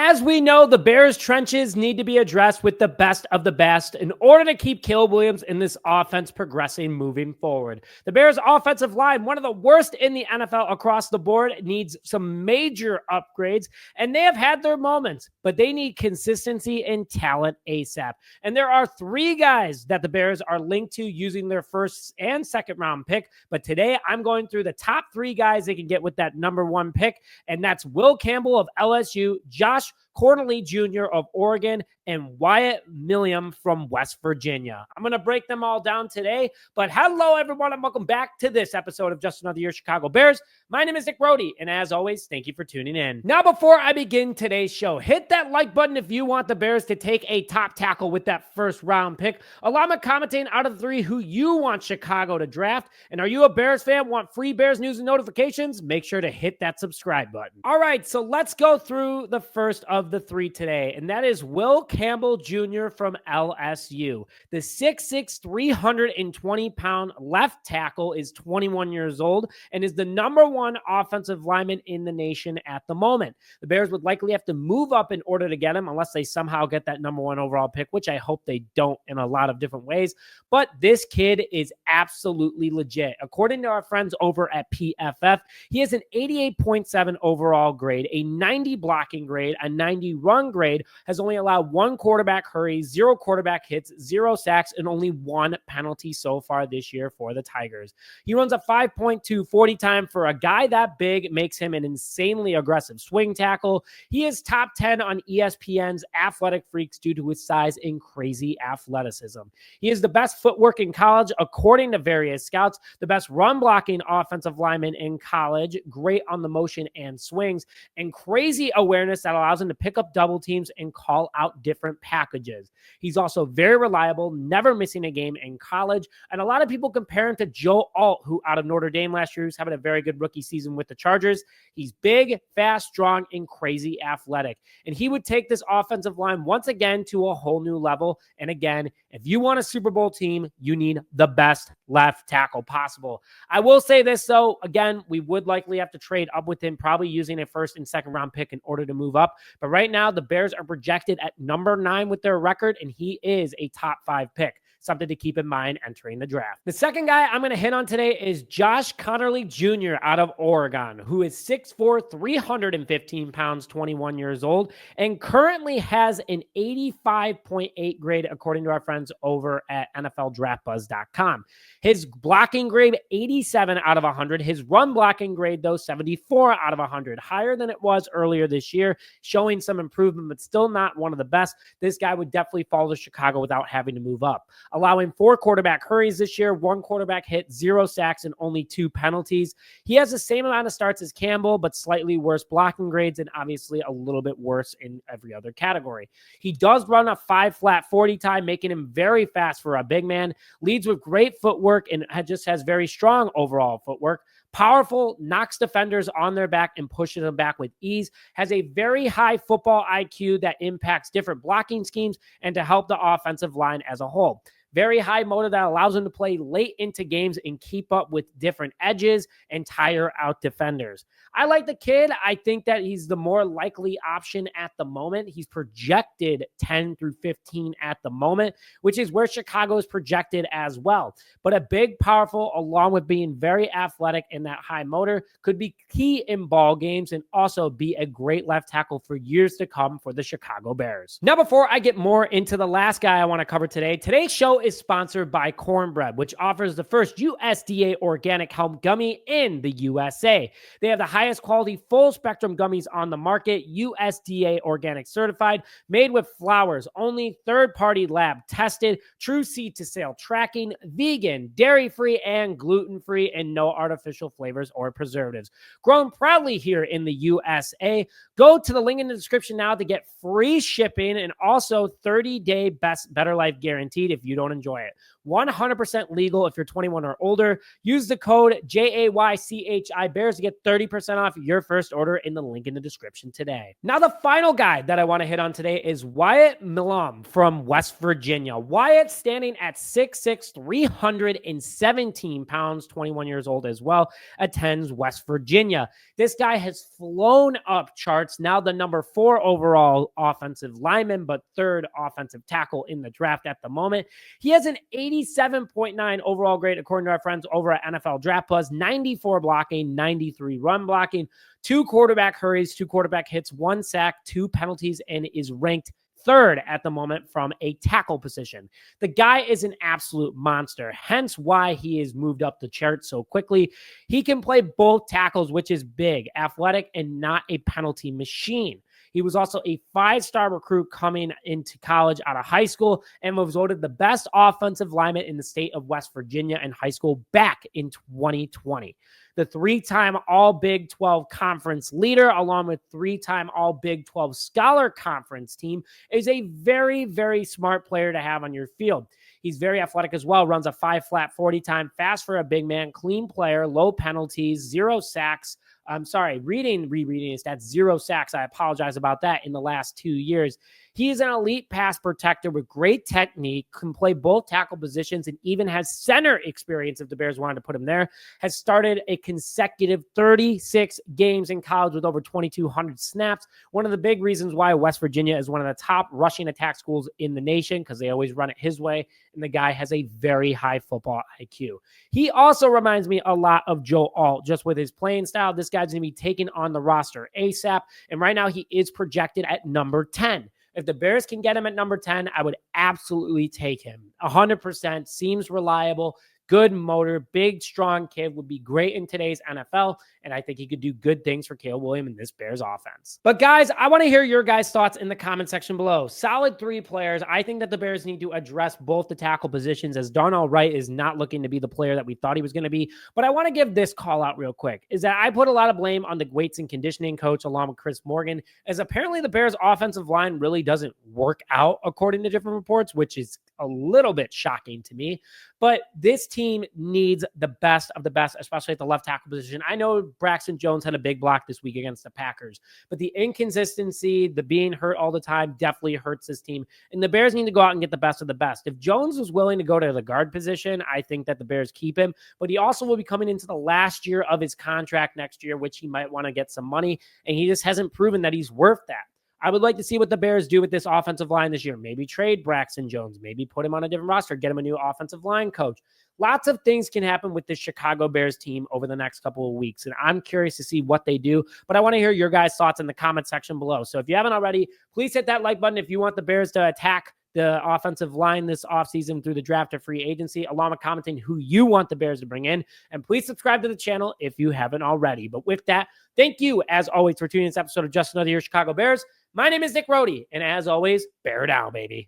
As we know, the Bears' trenches need to be addressed with the best of the best in order to keep Caleb Williams in this offense progressing moving forward. The Bears' offensive line, one of the worst in the NFL across the board, needs some major upgrades, and they have had their moments, but they need consistency and talent ASAP. And there are three guys that the Bears are linked to using their first and second round pick, but today I'm going through the top three guys they can get with that number one pick, and that's Will Campbell of LSU, Josh Conerly Jr. of Oregon, and Wyatt Milam from West Virginia. I'm going to break them all down today, but hello, everyone, and welcome back to this episode of Just Another Year Chicago Bears. My name is Nick Brody, and as always, thank you for tuning in. Now, before I begin today's show, hit that like button if you want the Bears to take a top tackle with that first round pick. Allow me commenting out of the three who you want Chicago to draft, and are you a Bears fan, want free Bears news and notifications? Make sure to hit that subscribe button. All right, so let's go through the first of the three today, and that is Will Campbell Jr. from LSU. The 6'6", 320-pound left tackle is 21 years old and is the number one offensive lineman in the nation at the moment. The Bears would likely have to move up in order to get him unless they somehow get that number one overall pick, which I hope they don't in a lot of different ways. But this kid is absolutely legit. According to our friends over at PFF, he has an 88.7 overall grade, a 90 blocking grade, a 90 run grade, has only allowed one quarterback hurry, 0 quarterback hits, 0 sacks, and only 1 penalty so far this year for the Tigers. He runs a 5.2 40 time. For a guy that big, makes him an insanely aggressive swing tackle. He is top 10 on ESPN's Athletic Freaks due to his size and crazy athleticism. He is the best footwork in college, according to various scouts, the best run blocking offensive lineman in college, great on the motion and swings, and crazy awareness that allows him to pick up double teams and call out different packages. He's also very reliable, never missing a game in college, and a lot of people compare him to Joe Alt, who out of Notre Dame last year was having a very good rookie season with the Chargers. He's big, fast, strong, and crazy athletic, and he would take this offensive line once again to a whole new level. And again, if you want a Super Bowl team, you need the best left tackle possible. I will say this, though, again, we would likely have to trade up with him, probably using a first and second round pick in order to move up. But right now, the Bears are projected at number 9 with their record, and he is a top 5 pick. Something to keep in mind entering the draft. The second guy I'm going to hit on today is Josh Conerly Jr. out of Oregon, who is 6'4", 315 pounds, 21 years old, and currently has an 85.8 grade, according to our friends over at NFLDraftBuzz.com. His blocking grade, 87 out of 100. His run blocking grade, though, 74 out of 100, higher than it was earlier this year, showing some improvement, but still not one of the best. This guy would definitely fall to Chicago without having to move up. Allowing 4 quarterback hurries this year, 1 quarterback hit, 0 sacks, and only 2 penalties. He has the same amount of starts as Campbell, but slightly worse blocking grades and obviously a little bit worse in every other category. He does run a 5 flat 40 time, making him very fast for a big man, leads with great footwork, and just has very strong overall footwork. Powerful, knocks defenders on their back and pushes them back with ease, has a very high football IQ that impacts different blocking schemes and to help the offensive line as a whole. Very high motor that allows him to play late into games and keep up with different edges and tire out defenders. I like the kid. I think that he's the more likely option at the moment. He's projected 10 through 15 at the moment, which is where Chicago is projected as well. But a big, powerful, along with being very athletic and that high motor, could be key in ball games and also be a great left tackle for years to come for the Chicago Bears. Now, before I get more into the last guy I want to cover today, today's show is sponsored by Cornbread, which offers the first USDA organic hemp gummy in the USA. They have the highest quality full spectrum gummies on the market, USDA organic certified, made with flowers only, third-party lab tested, true seed to sale tracking, vegan, dairy-free, and gluten-free, and no artificial flavors or preservatives. Grown proudly here in the USA. Go to the link in the description now to get free shipping and also 30-day better life guaranteed if you don't don't enjoy it. 100% legal if you're 21 or older. Use the code JAYCHI Bears to get 30% off your first order in the link in the description today. Now, the final guy that I want to hit on today is Wyatt Milam from West Virginia. Wyatt, standing at 6'6", 317 pounds, 21 years old as well, attends West Virginia. This guy has flown up charts, now the number 4 overall offensive lineman, but 3rd offensive tackle in the draft at the moment. He has an 87.9 overall grade according to our friends over at NFL Draft Plus, 94 blocking, 93 run blocking, 2 quarterback hurries, 2 quarterback hits, 1 sack, 2 penalties, and is ranked 3rd at the moment from a tackle position. The guy is an absolute monster, hence why he has moved up the chart so quickly. He can play both tackles, which is big, athletic, and not a penalty machine. He was also a 5-star recruit coming into college out of high school and was voted the best offensive lineman in the state of West Virginia in high school back in 2020. The 3-time All Big 12 Conference leader, along with 3-time All Big 12 Scholar Conference team, is a very, very smart player to have on your field. He's very athletic as well, runs a 5-flat 40 time, fast for a big man, clean player, low penalties, 0 sacks. I'm sorry, rereading his stats, 0 sacks. I apologize about that in the last 2 years. He is an elite pass protector with great technique, can play both tackle positions, and even has center experience if the Bears wanted to put him there. Has started a consecutive 36 games in college with over 2,200 snaps. One of the big reasons why West Virginia is one of the top rushing attack schools in the nation, because they always run it his way, and the guy has a very high football IQ. He also reminds me a lot of Joe Alt, just with his playing style. This guy's going to be taken on the roster ASAP, and right now he is projected at number 10. If the Bears can get him at number 10, I would absolutely take him. 100%, seems reliable, good motor, big, strong kid, would be great in today's NFL, and I think he could do good things for Caleb Williams in this Bears offense. But guys, I want to hear your guys' thoughts in the comment section below. Solid 3 players. I think that the Bears need to address both the tackle positions, as Darnell Wright is not looking to be the player that we thought he was going to be. But I want to give this call out real quick, is that I put a lot of blame on the weights and conditioning coach along with Chris Morgan, as apparently the Bears offensive line really doesn't work out according to different reports, which is a little bit shocking to me. But this team needs the best of the best, especially at the left tackle position. I know Braxton Jones had a big block this week against the Packers, but the inconsistency, the being hurt all the time definitely hurts this team. And the Bears need to go out and get the best of the best. If Jones was willing to go to the guard position, I think that the Bears keep him, but he also will be coming into the last year of his contract next year, which he might want to get some money. And he just hasn't proven that he's worth that. I would like to see what the Bears do with this offensive line this year. Maybe trade Braxton Jones, maybe put him on a different roster, get him a new offensive line coach. Lots of things can happen with this Chicago Bears team over the next couple of weeks, and I'm curious to see what they do, but I want to hear your guys' thoughts in the comment section below. So if you haven't already, please hit that like button if you want the Bears to attack the offensive line this offseason through the draft or free agency, along with commenting who you want the Bears to bring in. And please subscribe to the channel if you haven't already. But with that, thank you, as always, for tuning in this episode of Just Another Year Chicago Bears. My name is Nick Rohde, and as always, bear down, baby.